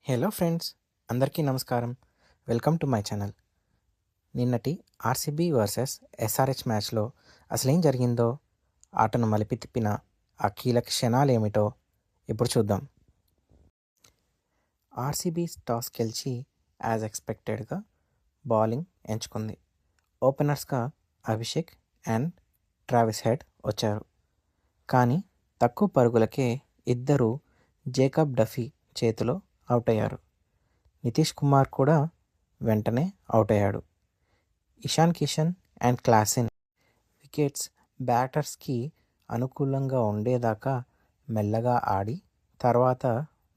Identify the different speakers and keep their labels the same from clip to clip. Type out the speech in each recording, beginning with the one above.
Speaker 1: Hello friends, అందరికీ నమస్కారం. Welcome to my channel. నిన్నటి ఆర్సీబీ వర్సెస్ ఎస్ఆర్హెచ్ మ్యాచ్లో అసలేం జరిగిందో, ఆటను మలిపి తిప్పిన ఆ కీలక క్షణాలు ఏమిటో ఇప్పుడు చూద్దాం. ఆర్సీబీ టాస్ గెలిచి యాజ్ ఎక్స్పెక్టెడ్గా బౌలింగ్ ఎంచుకుంది. ఓపెనర్స్గా అభిషేక్ అండ్ ట్రావిస్ హెడ్ వచ్చారు. కానీ తక్కువ పరుగులకే ఇద్దరు జేకబ్ డఫీ చేతిలో అవుట్ అయ్యారు. నితీష్ కుమార్ కూడా వెంటనే అవుట్ అయ్యాడు. Ishan Kishan and Klaasen wickets బ్యాటర్స్కి అనుకూలంగా ఉండేదాకా మెల్లగా ఆడి తర్వాత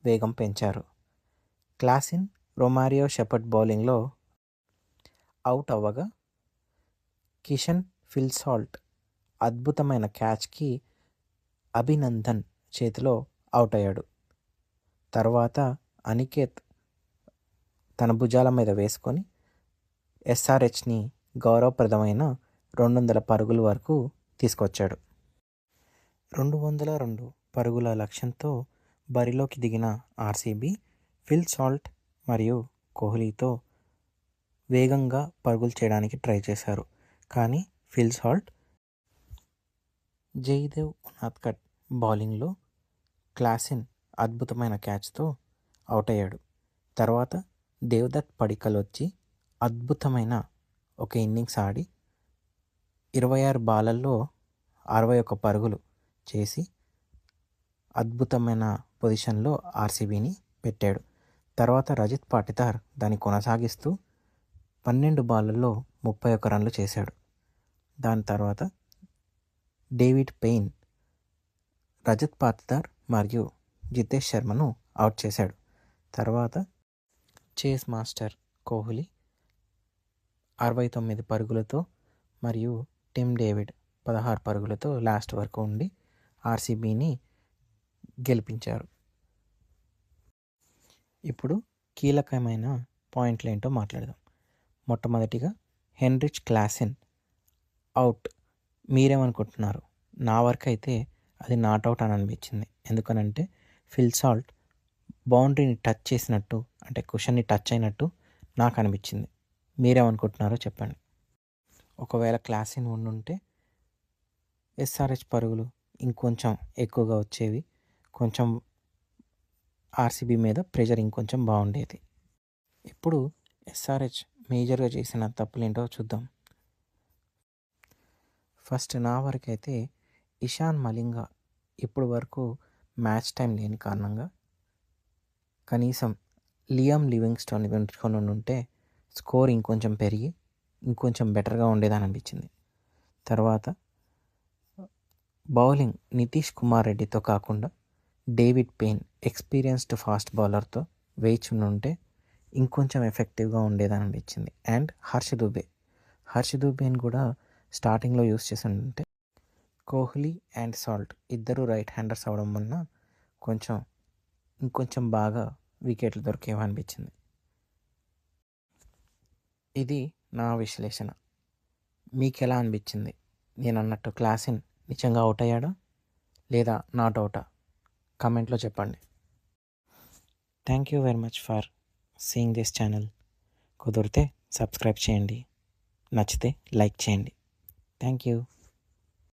Speaker 1: వేగం పెంచారు. క్లాసిన్ రొమారియో షెపర్డ్ బౌలింగ్లో అవుట్ అవ్వగా, కిషన్ ఫిల్సాల్ట్ అద్భుతమైన క్యాచ్కి అభినందన్ చేతిలో అవుట్ అయ్యాడు. తర్వాత అనికేత్ తన భుజాల మీద వేసుకొని ఎస్ఆర్హెచ్ని గౌరవప్రదమైన 200 పరుగుల వరకు తీసుకొచ్చాడు. 202 పరుగుల లక్ష్యంతో బరిలోకి దిగిన ఆర్సీబీ ఫిల్ సాల్ట్ మరియు కోహ్లీతో వేగంగా పరుగులు చేయడానికి ట్రై చేశారు. కానీ ఫిల్ సాల్ట్, జయదేవ్ ఉనాద్కట్ బౌలింగ్లో క్లాసిన్ అద్భుతమైన క్యాచ్తో అవుట్ అయ్యాడు. తర్వాత దేవదత్ పడిక్కల్ వచ్చి అద్భుతమైన ఒక ఇన్నింగ్స్ ఆడి 26 బాలల్లో 61 పరుగులు చేసి అద్భుతమైన పొజిషన్లో ఆర్సీబీని పెట్టాడు. తర్వాత రజత్ పాటిదార్ దాన్ని కొనసాగిస్తూ 12 బాలల్లో 31 రన్లు చేశాడు. దాని తర్వాత డేవిడ్ పెయిన్ రజత్ పాటిదార్ మరియు జితేష్ శర్మను అవుట్ చేశాడు. తర్వాత చేస్ మాస్టర్ కోహ్లీ 69 పరుగులతో మరియు టిమ్ డేవిడ్ 16 పరుగులతో లాస్ట్ వరకు ఉండి ఆర్సీబీని గెలిపించారు. ఇప్పుడు కీలకమైన పాయింట్లు ఏంటో మాట్లాడదాం. మొట్టమొదటిగా హెన్రిచ్ క్లాసిన్ అవుట్. మీరేమనుకుంటున్నారు? నా వరకు అయితే అది నాట్ అవుట్ అని అనిపించింది. ఎందుకనంటే ఫిల్ సాల్ట్ బౌండరీని టచ్ చేసినట్టు, అంటే కుషన్ని టచ్ అయినట్టు నాకు అనిపించింది. మీరేమనుకుంటున్నారో చెప్పండి. ఒకవేళ క్లాసిన్ ఉండుంటే ఎస్ఆర్హెచ్ పరుగులు ఇంకొంచెం ఎక్కువగా వచ్చేవి, కొంచెం ఆర్సీబీ మీద ప్రెషర్ ఇంకొంచెం బాగుండేది. ఇప్పుడు ఎస్ఆర్హెచ్ మేజర్గా చేసిన తప్పులు ఏంటో చూద్దాం. ఫస్ట్ నా వరకైతే ఇషాన్ మలింగా ఇప్పుడు వరకు మ్యాచ్ టైం లేని కారణంగా కనీసం లియామ్ లివింగ్స్టోన్ పెంచుకొని ఉంటే స్కోర్ ఇంకొంచెం పెరిగి ఇంకొంచెం బెటర్గా ఉండేదని అనిపించింది. తర్వాత బౌలింగ్ నితీష్ కుమార్ రెడ్డితో కాకుండా డేవిడ్ పెయిన్ ఎక్స్పీరియన్స్డ్ ఫాస్ట్ బౌలర్తో వేచి ఉంటే ఇంకొంచెం ఎఫెక్టివ్గా ఉండేదని అనిపించింది. అండ్ హర్ష దూబేని కూడా స్టార్టింగ్లో యూస్ చేసి ఉంటే కోహ్లీ అండ్ సాల్ట్ ఇద్దరు రైట్ హ్యాండర్స్ అవడం వలన ఇంకొంచెం బాగా వికెట్లు దొరికేవా అనిపించింది. ఇది నా విశ్లేషణ. మీకు ఎలా అనిపించింది? నేను అన్నట్టు క్లాసిన్ నిజంగా అవుట్ అయ్యాడా లేదా నాట్ అవుటా? కామెంట్లో చెప్పండి. Thank you very much for seeing this channel. కుదిరితే సబ్స్క్రైబ్ చేయండి, నచ్చితే లైక్ చేయండి. Thank you.